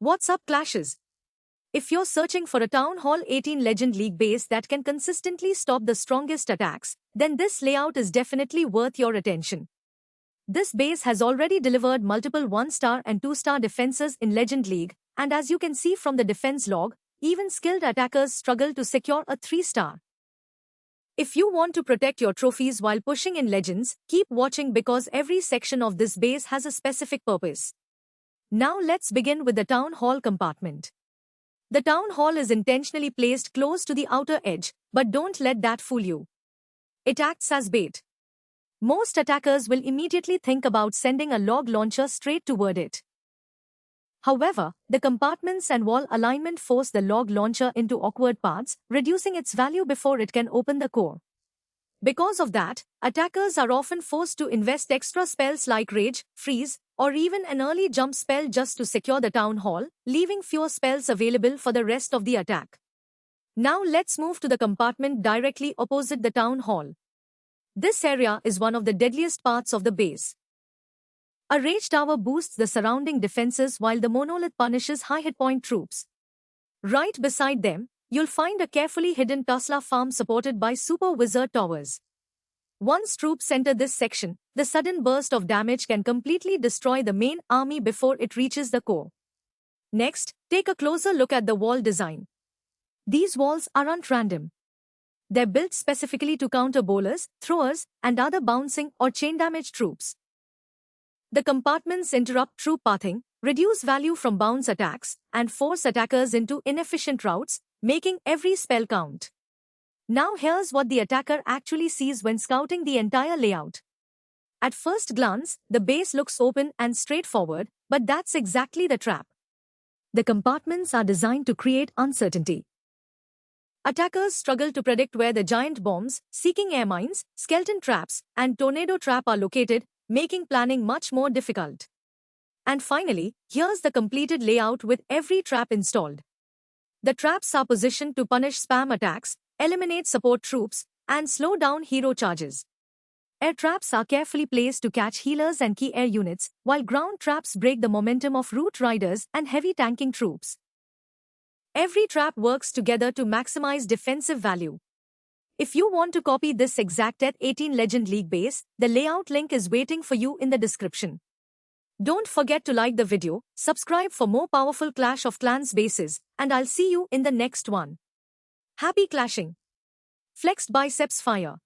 What's up, Clashes? If you're searching for a Town Hall 18 Legend League base that can consistently stop the strongest attacks, then this layout is definitely worth your attention. This base has already delivered multiple 1-star and 2-star defenses in Legend League, and as you can see from the defense log, even skilled attackers struggle to secure a 3-star. If you want to protect your trophies while pushing in Legends, keep watching because every section of this base has a specific purpose. Now let's begin with the Town Hall compartment. The Town Hall is intentionally placed close to the outer edge, but don't let that fool you. It acts as bait. Most attackers will immediately think about sending a log launcher straight toward it. However, the compartments and wall alignment force the log launcher into awkward paths, reducing its value before it can open the core. Because of that, attackers are often forced to invest extra spells like Rage, Freeze, or even an early jump spell just to secure the Town Hall, leaving fewer spells available for the rest of the attack. Now let's move to the compartment directly opposite the Town Hall. This area is one of the deadliest parts of the base. A Rage Tower boosts the surrounding defenses while the Monolith punishes high hit point troops. Right beside them, you'll find a carefully hidden Tesla farm supported by Super Wizard Towers. Once troops enter this section, the sudden burst of damage can completely destroy the main army before it reaches the core. Next, take a closer look at the wall design. These walls aren't random. They're built specifically to counter bowlers, throwers, and other bouncing or chain damage troops. The compartments interrupt troop pathing, reduce value from bounce attacks, and force attackers into inefficient routes, making every spell count. Now here's what the attacker actually sees when scouting the entire layout. At first glance, the base looks open and straightforward, but that's exactly the trap. The compartments are designed to create uncertainty. Attackers struggle to predict where the giant bombs, seeking air mines, skeleton traps, and tornado trap are located, making planning much more difficult. And finally, here's the completed layout with every trap installed. The traps are positioned to punish spam attacks, eliminate support troops, and slow down hero charges. Air traps are carefully placed to catch healers and key air units, while ground traps break the momentum of route riders and heavy tanking troops. Every trap works together to maximize defensive value. If you want to copy this exact TET 18 Legend League base, the layout link is waiting for you in the description. Don't forget to like the video, subscribe for more powerful Clash of Clans bases, and I'll see you in the next one. Happy clashing! Flexed biceps fire.